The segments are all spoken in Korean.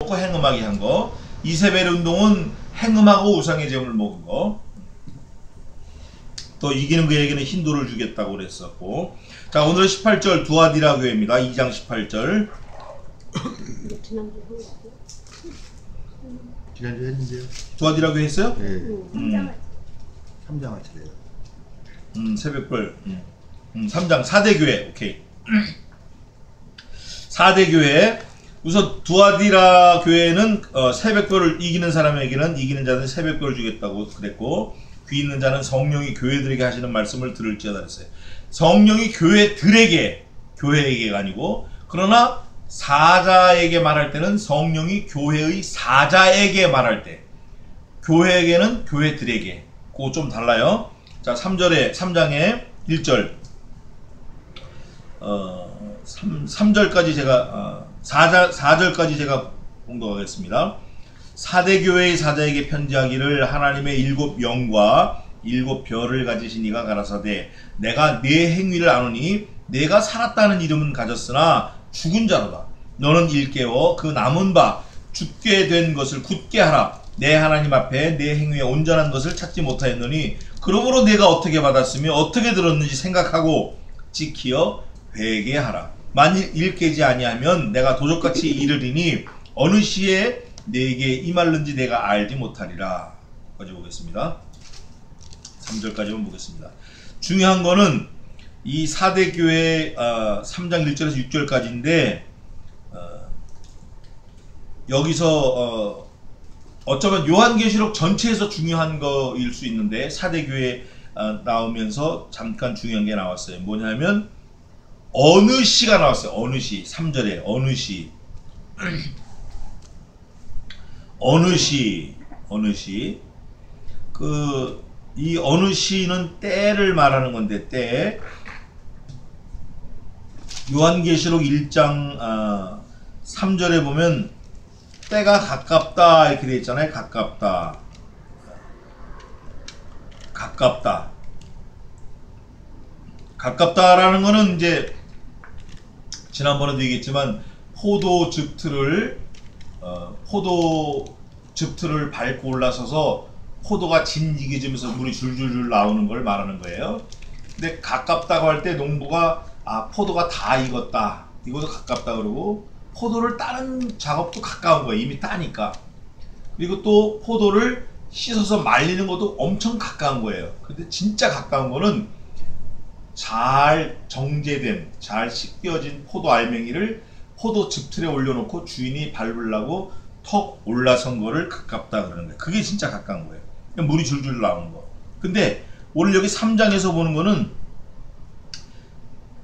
놓고 행음하게 한 거. 이세벨 운동은 행음하고 우상의 제물을 먹은 거. 또 이기는 그에게는 흰돌을 주겠다고 그랬었고. 자, 오늘은 18절 두아디라 교회입니다. 2장 18절. 지난주에 했는데요. 두아디라 교회 했어요? 네. 3장 하시래요. 새벽별. 3장 4대 교회. 오케이. 4대 교회. 우선 두아디라 교회는 새벽별을 이기는 사람에게는 이기는 자는 새벽별을 주겠다고 그랬고, 귀 있는 자는 성령이 교회들에게 하시는 말씀을 들을지어다 그랬어요. 성령이 교회에게가 아니고, 그러나 사자에게 말할 때는 성령이 교회의 사자에게 말할 때, 교회에게는 교회들에게. 그거 좀 달라요. 자, 3장에 1절 3절까지 제가 4절까지 제가 공독하겠습니다. 사대교회의 사자에게 편지하기를 하나님의 7 영과 7 별을 가지신 이가 가라사대 내가 네 행위를 아노니 내가 살았다는 이름은 가졌으나 죽은 자로다. 너는 일깨워 그 남은 바 죽게 된 것을 굳게 하라. 내 하나님 앞에 내 행위에 온전한 것을 찾지 못하였노니 그러므로 내가 어떻게 받았으며 어떻게 들었는지 생각하고 지키어 회개하라. 만일 일깨지 아니하면 내가 도적같이 이르리니 어느 시에 내게 임할는지 내가 알지 못하리라. 까지 보겠습니다. 3절까지만 보겠습니다. 중요한 거는 이 4대 교회 3장 1절에서 6절까지인데 여기서 어쩌면 요한계시록 전체에서 중요한 거일 수 있는데 4대 교회 나오면서 잠깐 중요한 게 나왔어요. 뭐냐면 어느 시가 나왔어요. 어느 시. 3절에 어느 시. 어느 시. 이 어느 시는 때를 말하는 건데 때. 요한계시록 1장 3절에 보면 때가 가깝다 이렇게 되어 있잖아요. 가깝다라는 거는 이제 지난번에도 얘기했지만 포도 즙틀을 밟고 올라서서 포도가 진지게지면서 물이 줄줄줄 나오는 걸 말하는 거예요. 근데 가깝다고 할 때 농부가 포도가 다 익었다. 이것도 가깝다 그러고 포도를 따는 작업도 가까운 거예요. 이미 따니까. 그리고 또 포도를 씻어서 말리는 것도 엄청 가까운 거예요. 근데 진짜 가까운 거는 잘 정제된, 잘 씻겨진 포도 알맹이를 포도 즙틀에 올려놓고 주인이 밟으려고 턱 올라선 거를 가깝다 그러는 거예요. 그게 진짜 가까운 거예요. 물이 줄줄 나오는 거. 근데 오늘 여기 3장에서 보는 거는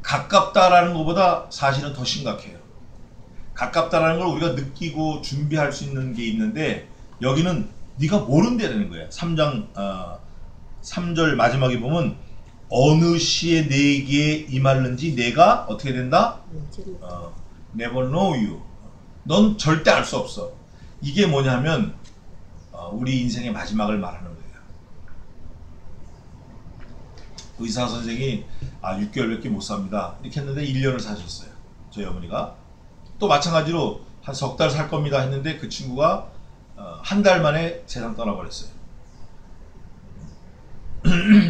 가깝다라는 것보다 사실은 더 심각해요. 가깝다라는 걸 우리가 느끼고 준비할 수 있는 게 있는데 여기는 네가 모른다는 거예요. 3장 3절 마지막에 보면 어느 시에 내게 임할는지 내가 어떻게 된다? Never know you. 넌 절대 알 수 없어. 이게 뭐냐면 우리 인생의 마지막을 말하는 거예요. 의사 선생이 6개월밖에 못 삽니다. 이렇게 했는데 1년을 사셨어요. 저희 어머니가. 또 마찬가지로 한 석 달 살 겁니다 했는데 그 친구가 한 달 만에 세상 떠나버렸어요.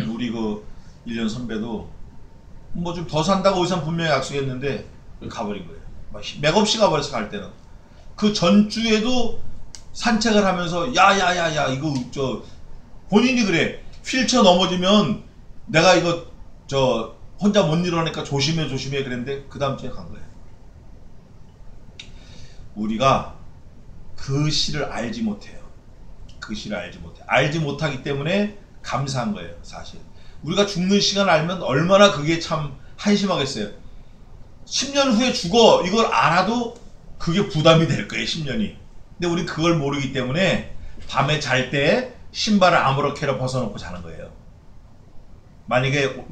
우리 그 1년 선배도 뭐 좀 더 산다고 의사 분명히 약속했는데 가버린 거예요. 맥없이 가버렸어. 갈 때는. 그 전주에도 산책을 하면서 야야야야 이거 본인이 그래. 휠체어 넘어지면 내가 이거 혼자 못 일어나니까 조심해 그랬는데 그 다음 주에 간 거예요. 우리가 그 시를 알지 못해요. 알지 못하기 때문에 감사한 거예요. 사실 우리가 죽는 시간을 알면 얼마나 그게 참 한심하겠어요. 10년 후에 죽어 이걸 알아도 그게 부담이 될 거예요. 10년이. 근데 우리 그걸 모르기 때문에 밤에 잘 때 신발을 아무렇게나 벗어놓고 자는 거예요. 만약에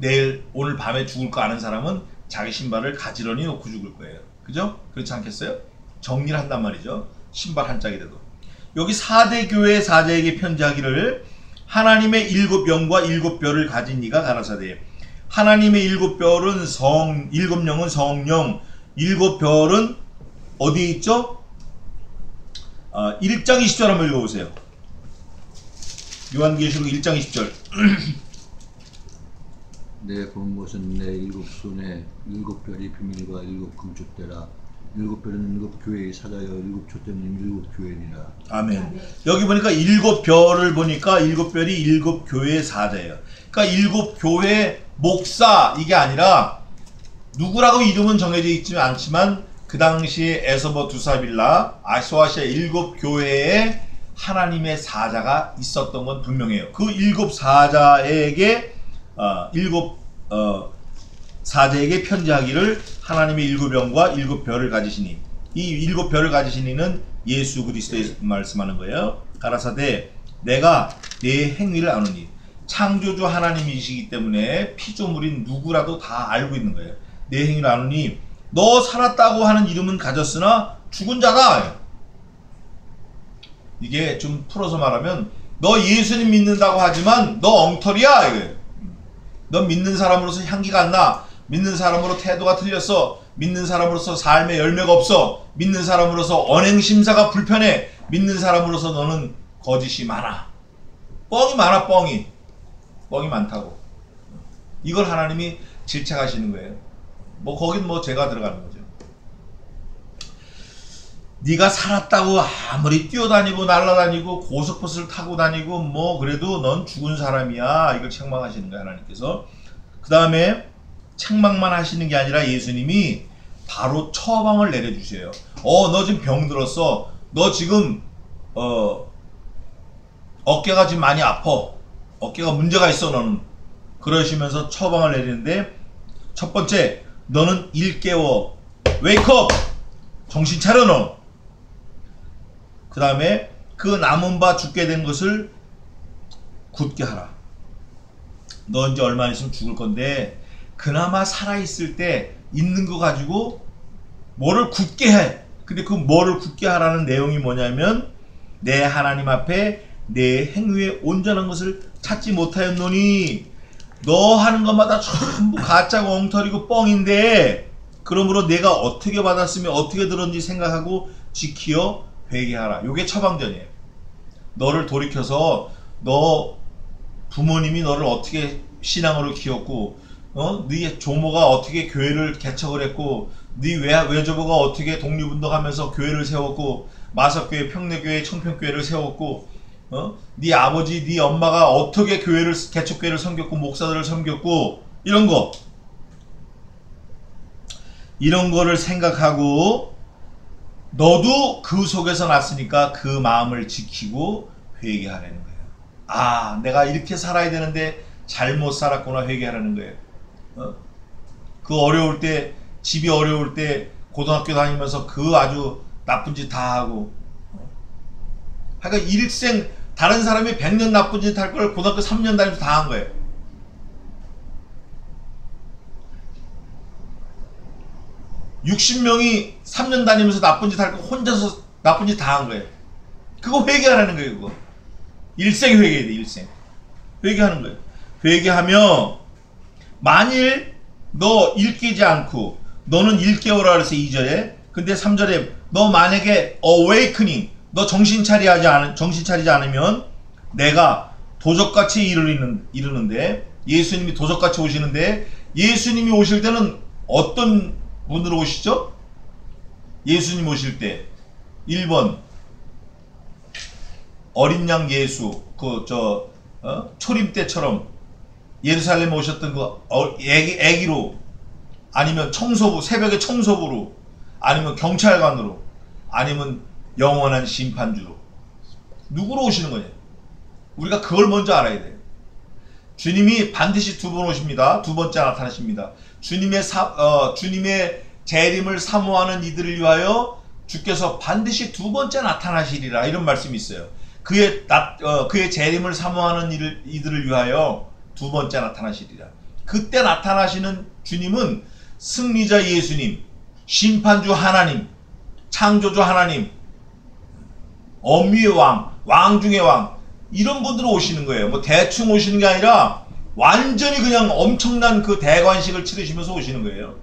오늘 밤에 죽을 거 아는 사람은 자기 신발을 가지런히 놓고 죽을 거예요. 그죠? 그렇지 않겠어요? 정리를 한단 말이죠. 신발 한 짝이라도. 여기 4대 교회 사자에게 편지하기를 하나님의 7 영과 7 별을 가진 이가 가라사대. 하나님의 7 별은 7 영은 성령, 7 별은 어디에 있죠? 1장 20절 한번 읽어보세요. 요한계시록 1장 20절. 내 본 것은 내 일곱 손에 일곱 별이 비밀과 일곱 금촛대라. 일곱 별은 일곱 교회의 사자여 일곱 촛대는 일곱 교회니라. 아멘. 여기 보니까 일곱 별을 보니까 일곱 별이 일곱 교회의 사자예요. 그러니까 일곱 교회 목사 이게 아니라 누구라고 이름은 정해져 있지 않지만 그 당시에 에서버 두사빌라 아소아시아 일곱 교회에 하나님의 사자가 있었던 건 분명해요. 그 일곱 사자에게 사자에게 편지하기를 하나님의 일곱 영과 일곱 별을 가지시니, 이 일곱 별을 가지신 이는 예수 그리스도에 말씀하는 거예요. 가라사대 내가 내 행위를 아노니, 창조주 하나님이시기 때문에 피조물인 누구라도 다 알고 있는 거예요. 내 행위를 아노니 너 살았다고 하는 이름은 가졌으나 죽은 자다. 이게 좀 풀어서 말하면 너 예수님 믿는다고 하지만 너 엉터리야 이거예요. 너 믿는 사람으로서 향기가 안 나. 믿는 사람으로 태도가 틀렸어. 믿는 사람으로서 삶에 열매가 없어. 믿는 사람으로서 언행심사가 불편해. 믿는 사람으로서 너는 거짓이 많아. 뻥이 많아. 뻥이 많다고. 이걸 하나님이 질책하시는 거예요. 뭐 거긴 뭐 제가 들어가는 거죠. 네가 살았다고 아무리 뛰어다니고 날아다니고 고속버스를 타고 다니고 뭐 그래도 넌 죽은 사람이야. 이걸 책망하시는 거예요, 하나님께서. 그 다음에 책망만 하시는 게 아니라 예수님이 바로 처방을 내려주세요. 너 지금 병들었어. 너 지금 어깨가 지금 많이 아파. 어깨가 문제가 있어 너는. 그러시면서 처방을 내리는데, 첫 번째, 너는 일 깨워. 웨이크업. 정신 차려 너. 그 다음에 그 남은 바 죽게 된 것을 굳게 하라. 너 이제 얼마 있으면 죽을 건데 그나마 살아있을 때 있는 거 가지고 뭐를 굳게 해. 근데 그 뭐를 굳게 하라는 내용이 뭐냐면, 내 하나님 앞에 내 행위에 온전한 것을 찾지 못하였노니, 너 하는 것마다 전부 가짜고 엉터리고 뻥인데, 그러므로 내가 어떻게 받았으며 어떻게 들었는지 생각하고 지키어 회개하라. 요게 처방전이에요. 너를 돌이켜서 너 부모님이 너를 어떻게 신앙으로 키웠고, 네 조모가 어떻게 교회를 개척을 했고, 네 외조부가 어떻게 독립운동하면서 교회를 세웠고, 마석교회, 평내교회, 청평교회를 세웠고, 네 아버지, 네 엄마가 어떻게 교회를 개척교회를 섬겼고 목사들을 섬겼고, 이런 거를 생각하고 너도 그 속에서 났으니까 그 마음을 지키고 회개하라는 거예요. 아, 내가 이렇게 살아야 되는데 잘못 살았구나. 회개하라는 거예요. 그 어려울 때, 집이 어려울 때 고등학교 다니면서 그 아주 나쁜 짓 다 하고, 그러니까 일생 다른 사람이 100년 나쁜 짓 할 걸 고등학교 3년 다니면서 다 한 거예요. (60명이) 3년 다니면서 나쁜 짓 할 거 혼자서 나쁜 짓 다 한 거예요. 그거 회개하라는 거예요. 그거 일생 회개해야 돼. 일생 회개하는 거예요. 회개하며, 만일 너 일깨지 않고, 너는 일깨우라 그래서 2절에, 근데 3절에 너 만약에 awakening, 너 정신 차리지 않으면 내가 도적같이 이르는데, 예수님이 도적같이 오시는데, 예수님이 오실 때는 어떤 분으로 오시죠? 예수님 오실 때 1번 어린 양 예수, 초림 때처럼 예루살렘에 오셨던 애기로, 아니면 청소부, 새벽에 청소부로, 아니면 경찰관으로, 아니면 영원한 심판주로, 누구로 오시는 거냐? 우리가 그걸 먼저 알아야 돼요. 주님이 반드시 두 번 오십니다. 두 번째 나타나십니다. 주님의 재림을 사모하는 이들을 위하여 주께서 반드시 두 번째 나타나시리라, 이런 말씀이 있어요. 그의 재림을 사모하는 이들을 위하여 두 번째 나타나시리라. 그때 나타나시는 주님은 승리자 예수님, 심판주 하나님, 창조주 하나님, 엄위의 왕 중의 왕, 이런 분들은 오시는 거예요. 뭐 대충 오시는 게 아니라 완전히 그냥 엄청난 그 대관식을 치르시면서 오시는 거예요.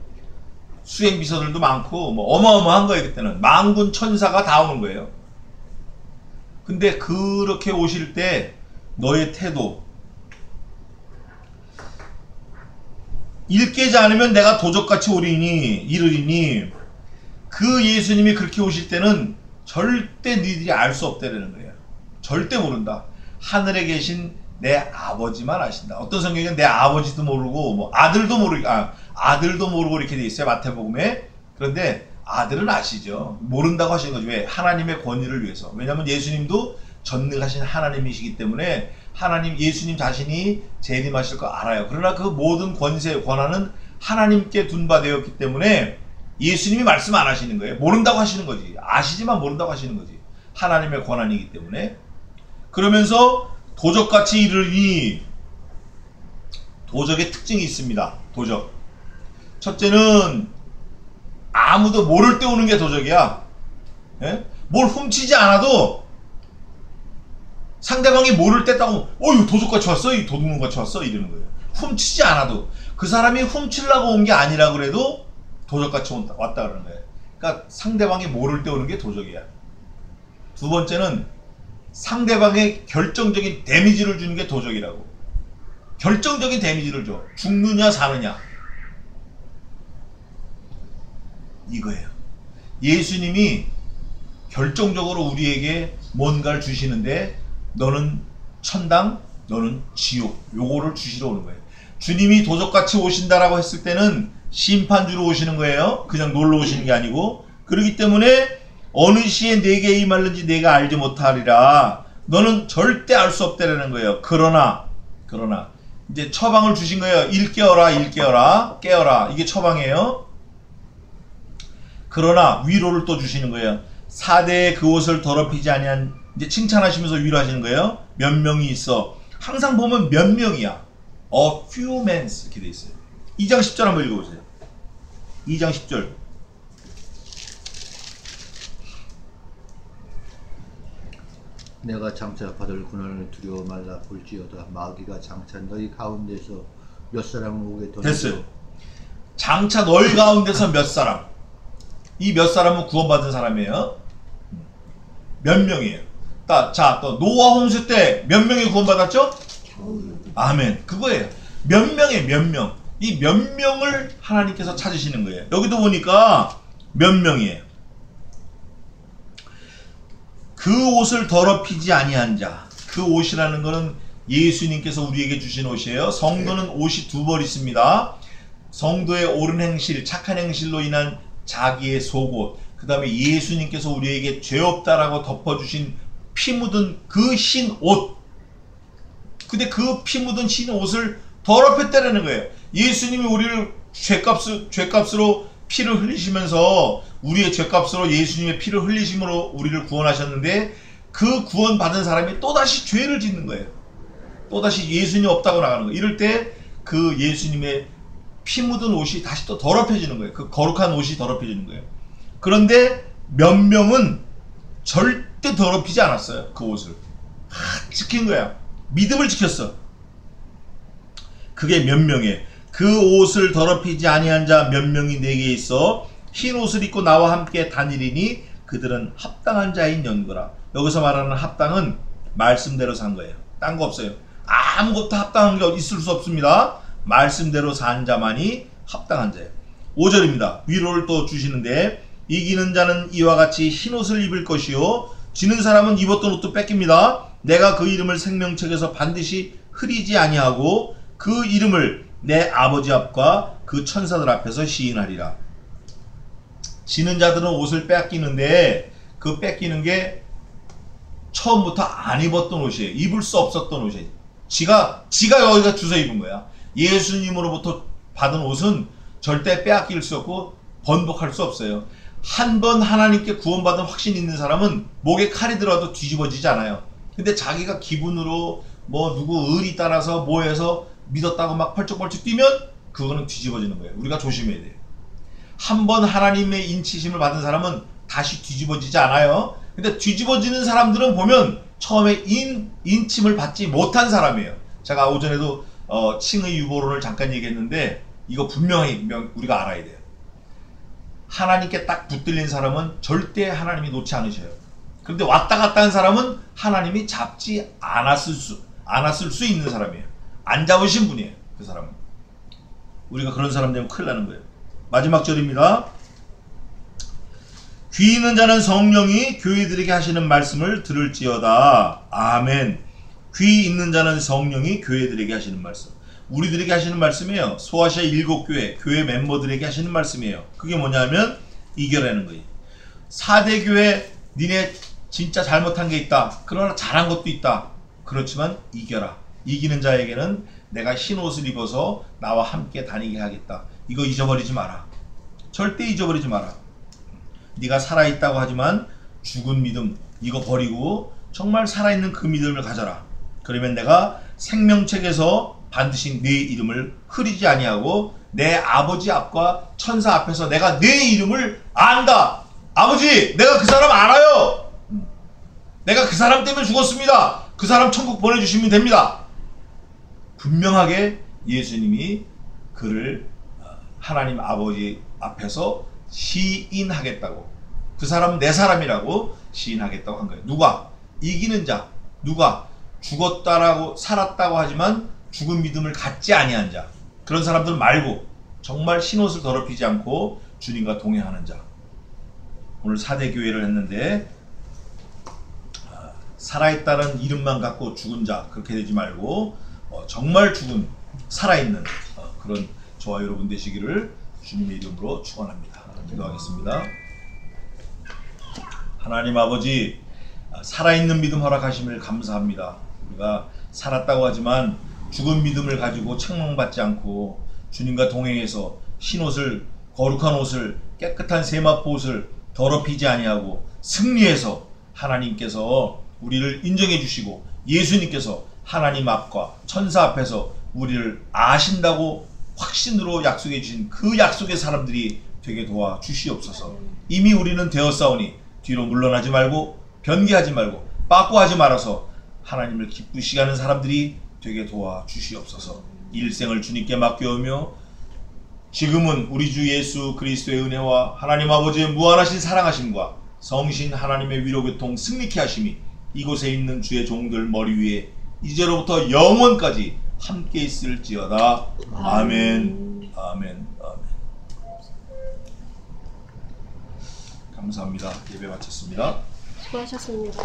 수행비서들도 많고 뭐 어마어마한 거예요. 그때는 만군 천사가 다 오는 거예요. 근데 그렇게 오실 때 너의 태도, 일 깨지 않으면 내가 도적같이 이르리니 그 예수님이 그렇게 오실 때는 절대 너희들이 알 수 없다라는 거예요. 절대 모른다. 하늘에 계신 내 아버지만 아신다. 어떤 성경에는 내 아버지도 모르고 뭐 아들도 모르고 이렇게 돼 있어요. 마태복음에. 그런데 아들은 아시죠. 모른다고 하시는 거죠. 왜? 하나님의 권위를 위해서. 왜냐하면 예수님도 전능하신 하나님이시기 때문에 예수님 자신이 재림하실 거 알아요. 그러나 그 모든 권세, 권한은 하나님께 둔바되었기 때문에 예수님이 말씀 안 하시는 거예요. 모른다고 하시는 거지. 아시지만 모른다고 하시는 거지. 하나님의 권한이기 때문에. 그러면서 도적같이 이르니, 도적의 특징이 있습니다. 도적. 첫째는 아무도 모를 때 오는 게 도적이야. 예? 뭘 훔치지 않아도 상대방이 모를 때 딱 이거 도적같이 왔어? 이 도둑놈같이 왔어? 이러는 거예요. 훔치지 않아도. 그 사람이 훔치려고 온 게 아니라 그래도 도적같이 왔다 그러는 거예요. 그러니까 상대방이 모를 때 오는 게 도적이야. 두 번째는 상대방의 결정적인 데미지를 주는 게 도적이라고. 결정적인 데미지를 줘. 죽느냐 사느냐. 이거예요. 예수님이 결정적으로 우리에게 뭔가를 주시는데 너는 천당, 너는 지옥. 요거를 주시러 오는 거예요. 주님이 도적같이 오신다라고 했을 때는 심판주로 오시는 거예요. 그냥 놀러 오시는 게 아니고. 그렇기 때문에 어느 시에 내게 임할는지 내가 알지 못하리라. 너는 절대 알 수 없다라는 거예요. 그러나 이제 처방을 주신 거예요. 깨어라. 이게 처방이에요. 그러나 위로를 또 주시는 거예요. 4대의 그 옷을 더럽히지 아니한, 이제 칭찬하시면서 위로하시는 거예요. 몇 명이 있어. 항상 보면 몇 명이야. A few men 이렇게 돼 있어요. 2장 10절 한번 읽어보세요. 2장 10절. 내가 장차 받을 고난을 두려워 말라. 볼지어다 마귀가 장차 너희 가운데서 몇 사람을 오게 던져. 됐어요. 장차 너희 가운데서 몇 사람. 이 몇 사람은 구원받은 사람이에요. 몇 명이에요. 또 노아 홍수 때 몇 명이 구원받았죠? 아멘. 그거예요. 몇 명이에요. 몇 명. 이 몇 명을 하나님께서 찾으시는 거예요. 여기도 보니까 몇 명이에요. 그 옷을 더럽히지 아니한 자. 그 옷이라는 거는 예수님께서 우리에게 주신 옷이에요. 성도는 옷이 두 벌 있습니다. 성도의 옳은 행실, 착한 행실로 인한 자기의 속옷, 그 다음에 예수님께서 우리에게 죄 없다라고 덮어주신 피 묻은 그 흰 옷. 근데 그 피 묻은 흰 옷을 더럽혔다는 거예요. 예수님이 우리를 죄값으로 피를 흘리시면서 우리의 죄값으로 예수님의 피를 흘리심으로 우리를 구원하셨는데 그 구원받은 사람이 또다시 죄를 짓는 거예요. 또다시 예수님이 없다고 나가는 거예요. 이럴 때 그 예수님의 피 묻은 옷이 다시 또 더럽혀지는 거예요. 그 거룩한 옷이 더럽혀지는 거예요. 그런데 몇 명은 절대 더럽히지 않았어요. 그 옷을. 지킨 거야. 믿음을 지켰어. 그게 몇 명이에요. 그 옷을 더럽히지 아니한 자 몇 명이 내게 있어 흰 옷을 입고 나와 함께 다니리니 그들은 합당한 자인 연거라. 여기서 말하는 합당은 말씀대로 산 거예요. 딴 거 없어요. 아무것도 합당한 게 있을 수 없습니다. 말씀대로 산 자만이 합당한 자예요. 5절입니다. 위로를 또 주시는데 이기는 자는 이와 같이 흰 옷을 입을 것이요 지는 사람은 입었던 옷도 뺏깁니다. 내가 그 이름을 생명책에서 반드시 흐리지 아니하고 그 이름을 내 아버지 앞과 그 천사들 앞에서 시인하리라. 지는 자들은 옷을 뺏기는데 그 뺏기는 게 처음부터 안 입었던 옷이에요. 입을 수 없었던 옷이에요. 지가 여기가 주워 입은 거야. 예수님으로부터 받은 옷은 절대 빼앗길 수 없고 번복할 수 없어요. 한 번 하나님께 구원받은 확신 있는 사람은 목에 칼이 들어도 뒤집어지지 않아요. 근데 자기가 기분으로 뭐 누구 의리 따라서 뭐 해서 믿었다고 막 펄쩍펄쩍 뛰면 그거는 뒤집어지는 거예요. 우리가 조심해야 돼요. 한 번 하나님의 인치심을 받은 사람은 다시 뒤집어지지 않아요. 근데 뒤집어지는 사람들은 보면 처음에 인침을 받지 못한 사람이에요. 제가 오전에도 칭의 유보론을 잠깐 얘기했는데 이거 분명히 우리가 알아야 돼요. 하나님께 딱 붙들린 사람은 절대 하나님이 놓지 않으셔요. 그런데 왔다 갔다 한 사람은 하나님이 잡지 않았을 수 있는 사람이에요. 안 잡으신 분이에요. 그 사람은. 우리가 그런 사람 되면 큰일 나는 거예요. 마지막 절입니다. 귀 있는 자는 성령이 교회들에게 하시는 말씀을 들을지어다. 아멘. 귀 있는 자는 성령이 교회들에게 하시는 말씀. 우리들에게 하시는 말씀이에요. 소아시아 7교회, 교회 멤버들에게 하시는 말씀이에요. 그게 뭐냐면 이겨라는 거예요. 4대 교회 니네 진짜 잘못한 게 있다. 그러나 잘한 것도 있다. 그렇지만 이겨라. 이기는 자에게는 내가 흰 옷을 입어서 나와 함께 다니게 하겠다. 이거 잊어버리지 마라. 절대 잊어버리지 마라. 네가 살아있다고 하지만 죽은 믿음 이거 버리고 정말 살아있는 그 믿음을 가져라. 그러면 내가 생명책에서 반드시 네 이름을 흐리지 아니하고 내 아버지 앞과 천사 앞에서 내가 네 이름을 안다. 아버지, 내가 그 사람 알아요. 내가 그 사람 때문에 죽었습니다. 그 사람 천국 보내주시면 됩니다. 분명하게 예수님이 그를 하나님 아버지 앞에서 시인하겠다고, 그 사람은 내 사람이라고 시인하겠다고 한 거예요. 누가? 이기는 자. 누가? 죽었다라고 살았다고 하지만 죽은 믿음을 갖지 아니한 자. 그런 사람들 말고 정말 흰옷을 더럽히지 않고 주님과 동행하는 자. 오늘 4대 교회를 했는데 살아있다는 이름만 갖고 죽은 자 그렇게 되지 말고 정말 죽은 살아있는 그런 저와 여러분 되시기를 주님의 이름으로 축원합니다. 기도하겠습니다. 하나님 아버지, 살아있는 믿음 허락하심을 감사합니다. 우리가 살았다고 하지만 죽은 믿음을 가지고 책망받지 않고 주님과 동행해서 흰옷을, 거룩한 옷을, 깨끗한 세마포 옷을 더럽히지 아니하고 승리해서 하나님께서 우리를 인정해 주시고 예수님께서 하나님 앞과 천사 앞에서 우리를 아신다고 확신으로 약속해 주신 그 약속의 사람들이 되게 도와 주시옵소서. 이미 우리는 되었사오니 뒤로 물러나지 말고 변개하지 말고 빠꾸하지 말아서 하나님을 기쁘시게 하는 사람들이 되게 도와 주시옵소서. 일생을 주님께 맡겨오며 지금은 우리 주 예수 그리스도의 은혜와 하나님 아버지의 무한하신 사랑하심과 성신 하나님의 위로교통 승리케 하심이 이곳에 있는 주의 종들 머리 위에 이제로부터 영원까지 함께 있을지어다. 아멘. 아멘. 아멘. 감사합니다. 예배 마쳤습니다. 수고하셨습니다.